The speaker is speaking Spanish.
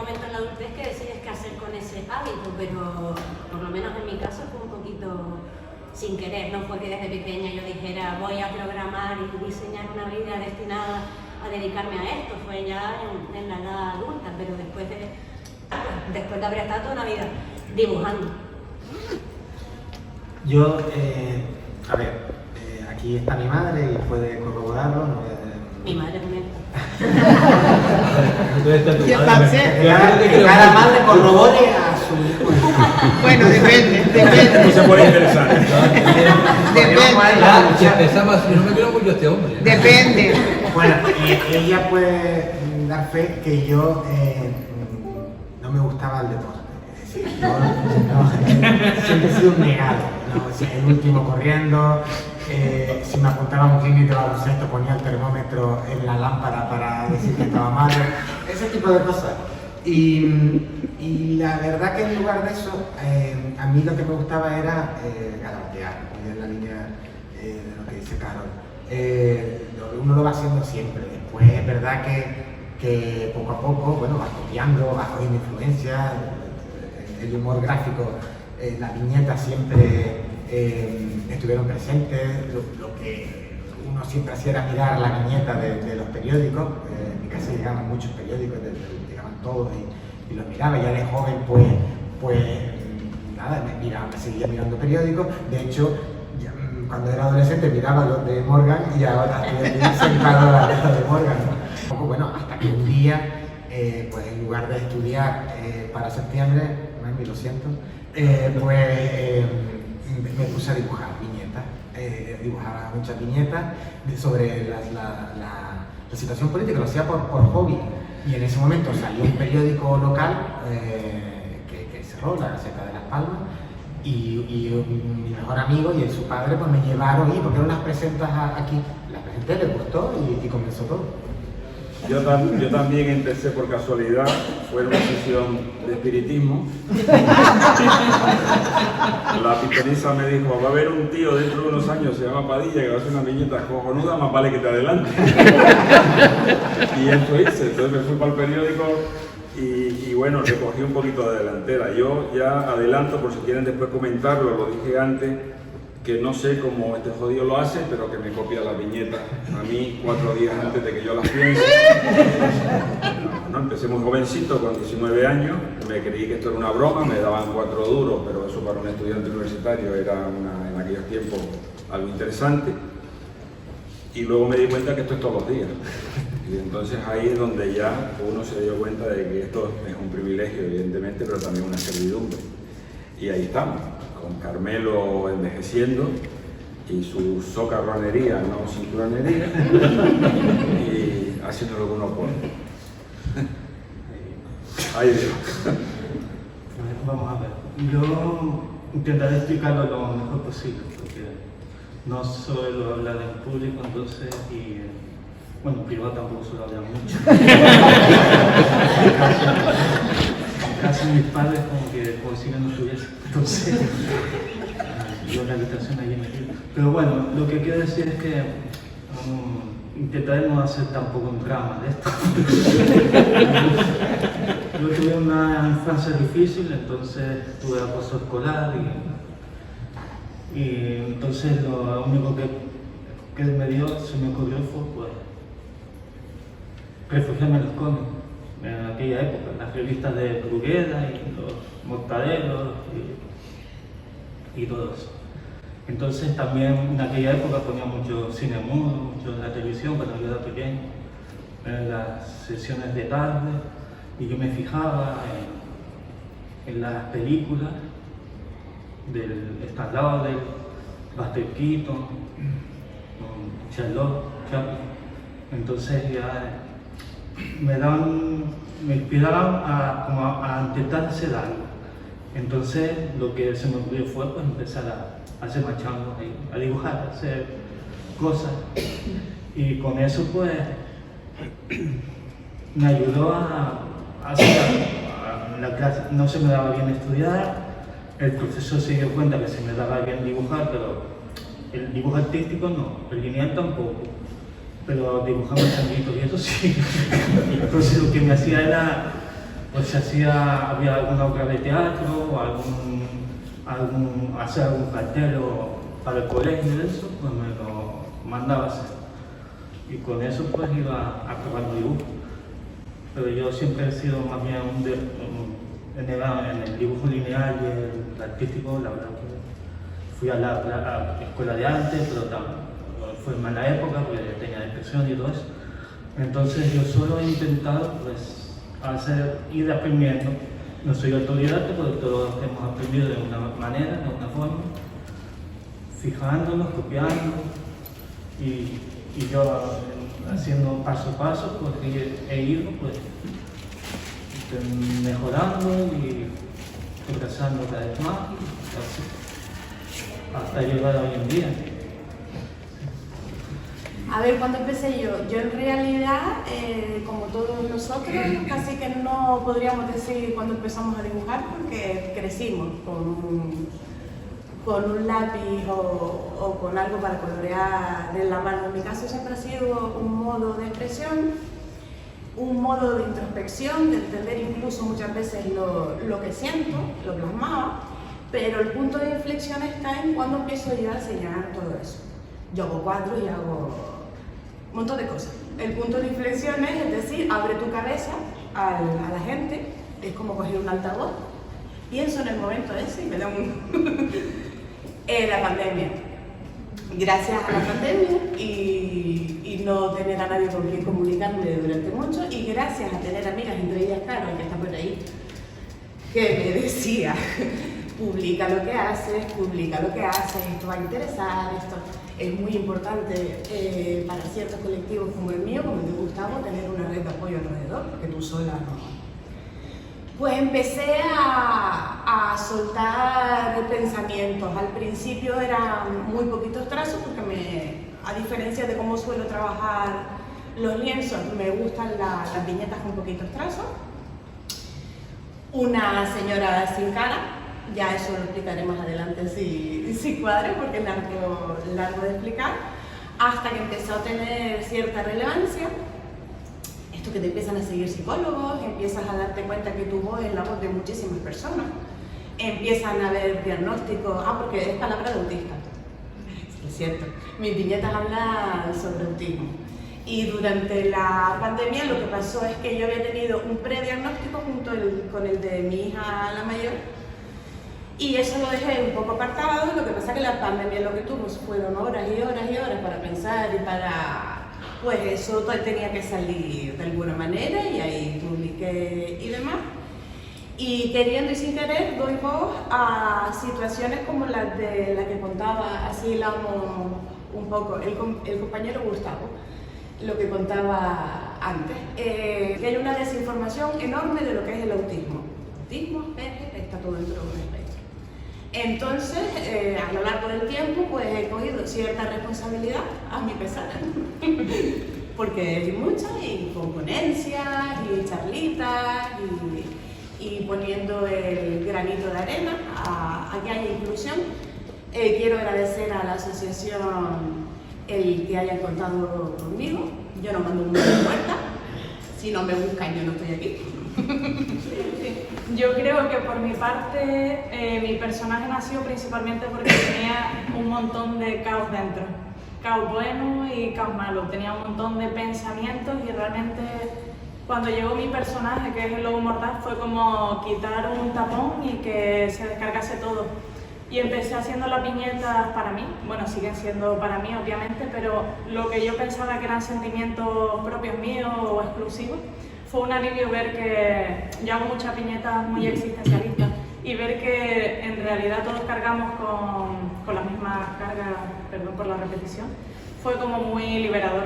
momento en la adultez que decides qué hacer con ese hábito, pero por lo menos en mi caso fue un poquito sin querer, no fue que desde pequeña yo dijera voy a programar y diseñar una vida destinada a dedicarme a esto, fue ya en la edad adulta, pero después de haber estado toda una vida dibujando. Yo, a ver, aquí está mi madre y puede corroborarlo. Mi madre también. Que cada madre corrobore a su hijo. Bueno, depende. No se puede interesar. Depende. Yo no me quiero mucho este hombre. Depende. Bueno, ella puede dar fe que yo no me gustaba el deporte. Es decir, siempre he sido un negado. ¿No? O sea, el último corriendo. Si me apuntaba a un clínico de baloncesto ponía el termómetro en la lámpara para decir que estaba mal, ese tipo de cosas. Y la verdad que en lugar de eso, a mí lo que me gustaba era garabatear, en la línea de lo que dice Carol. Uno lo va haciendo siempre. Después es verdad que poco a poco, bueno, vas copiando, vas cogiendo influencia, el humor gráfico, las viñetas siempre estuvieron presentes. Lo que uno siempre hacía era mirar la viñeta de los periódicos. En mi casa llegaban muchos periódicos, llegaban todos y los miraba. Ya de joven pues nada, me seguía mirando periódicos. De hecho, cuando era adolescente miraba los de Morgan y ahora estoy sentado a los de Morgan, ¿no? Un poco, bueno, hasta que un día, pues en lugar de estudiar para septiembre, mami, lo siento, me puse a dibujar viñetas, dibujaba muchas viñetas sobre la situación política, lo hacía por hobby. Y en ese momento salió un periódico local que cerró, la Gaceta de Las Palmas, y mi mejor amigo y su padre pues me llevaron y ¿por qué no las presentas aquí? Las presenté, les gustó y comenzó todo. Yo también empecé por casualidad, fue en una sesión de espiritismo. La pitonisa me dijo, va a haber un tío dentro de unos años, se llama Padilla, que va a hacer una viñeta cojonuda, más vale que te adelante. Y esto hice, entonces me fui para el periódico y bueno, recogí un poquito de delantera. Yo ya adelanto, por si quieren después comentarlo, lo dije antes, que no sé cómo este jodido lo hace, pero que me copia la viñeta a mí 4 días antes de que yo las piense. No, empecé muy jovencito, con 19 años, me creí que esto era una broma, me daban 4 duros, pero eso para un estudiante universitario era en aquellos tiempos algo interesante. Y luego me di cuenta que esto es todos los días. Y entonces ahí es donde ya uno se dio cuenta de que esto es un privilegio, evidentemente, pero también una servidumbre. Y ahí estamos, con Carmelo envejeciendo y su socarronería, no cinturonería, y haciendo lo que uno puede. Ay Dios. Vamos a ver, yo intentaré explicarlo lo mejor posible, porque no suelo hablar en público, entonces, y bueno, en privado tampoco suelo hablar mucho. Casi mis padres como si no tuviese, entonces yo en la habitación allí metido. Pero bueno, lo que quiero decir es que intentaré no hacer tampoco un drama de esto. Yo tuve una infancia difícil, entonces tuve acoso escolar y entonces lo único que se me ocurrió fue pues, refugiarme en los cómics. En aquella época, las revistas de Bruguera y los mortadelos y todo eso. Entonces también en aquella época ponía mucho cine mudo, mucho en la televisión cuando yo era pequeño, en las sesiones de tarde, y yo me fijaba en las películas del Stallone, del Buster Keaton, Charlotte Chaplin. Entonces ya me inspiraron a intentar hacer algo. Entonces lo que se me ocurrió fue pues, empezar a hacer machangos, a dibujar, a hacer cosas. Y con eso pues me ayudó a hacer la clase. No se me daba bien estudiar, el profesor se dio cuenta que se me daba bien dibujar, pero el dibujo artístico no, el lineal tampoco. Pero dibujaba changuitos y eso sí. Entonces lo que me hacía era pues había alguna obra de teatro, o hacer algún cartel para el colegio y eso, pues me lo mandaba a hacer. Y con eso pues iba acabando dibujo. Pero yo siempre he sido más bien en el dibujo lineal y el artístico, la verdad que fui a la escuela de arte, pero fue en mala época porque tenía depresión y todo eso. Entonces yo solo he intentado pues ir aprendiendo. No soy autodidacta, porque todos hemos aprendido de una manera, de una forma, fijándonos, copiando y yo haciendo paso a paso, pues he ido pues, mejorando y progresando cada vez más hasta llegar a hoy en día. A ver, ¿cuándo empecé yo? Yo en realidad, como todos nosotros, casi que no podríamos decir cuándo empezamos a dibujar porque crecimos con un lápiz o con algo para colorear en la mano. En mi caso siempre ha sido un modo de expresión, un modo de introspección, de entender incluso muchas veces lo que siento, lo plasmaba, pero el punto de inflexión está en cuando empiezo yo a enseñar todo eso. Yo hago cuadros y hago un montón de cosas. El punto de inflexión es decir, abre tu cabeza a la gente, es como coger un altavoz, pienso en el momento ese y me da la pandemia. Gracias a la pandemia y no tener a nadie con quien comunicarme durante mucho, y gracias a tener amigas, entre ellas Carol, que está por ahí, que me decía, publica lo que haces, esto va a interesar, esto es muy importante para ciertos colectivos como el mío, como el de Gustavo, tener una red de apoyo alrededor, porque tú sola no. Pues empecé a soltar pensamientos. Al principio eran muy poquitos trazos, porque a diferencia de cómo suelo trabajar los lienzos, me gustan las viñetas con poquitos trazos. Una señora sin cara, ya eso lo explicaré más adelante si cuadre, porque es largo de explicar, hasta que empezó a tener cierta relevancia. Esto que te empiezan a seguir psicólogos, empiezas a darte cuenta que tu voz es la voz de muchísimas personas, empiezan a haber diagnósticos, porque es palabra de autista, es cierto, mis viñetas hablan sobre autismo. Y durante la pandemia lo que pasó es que yo había tenido un prediagnóstico junto con el de mi hija la mayor, y eso lo dejé un poco apartado. Lo que pasa es que la pandemia lo que tuvo fueron horas y horas y horas para pensar y para... Pues eso tenía que salir de alguna manera, y ahí publiqué y demás. Y queriendo y sin querer doy voz a situaciones como las de la que contaba, así hablamos un poco, el compañero Gustavo, lo que contaba antes, que hay una desinformación enorme de lo que es el autismo. Autismo, está todo dentro de un espectro. Entonces, a lo largo del tiempo, pues he cogido cierta responsabilidad, a mi pesar, porque hay muchas, y con ponencias, y charlitas, y poniendo el granito de arena a que haya inclusión. Quiero agradecer a la asociación el que hayan contado conmigo. Yo no mando un número de puerta, si no me buscan yo no estoy aquí. Yo creo que por mi parte mi personaje nació principalmente porque tenía un montón de caos dentro, caos bueno y caos malo, tenía un montón de pensamientos, y realmente cuando llegó mi personaje, que es el lobo mordaz, fue como quitar un tapón y que se descargase todo. Y empecé haciendo las viñetas para mí, bueno, siguen siendo para mí obviamente, pero lo que yo pensaba que eran sentimientos propios míos o exclusivos, fue un alivio ver que yo hago muchas viñetas muy existencialistas, y ver que en realidad todos cargamos con las mismas cargas, perdón por la repetición, fue como muy liberador.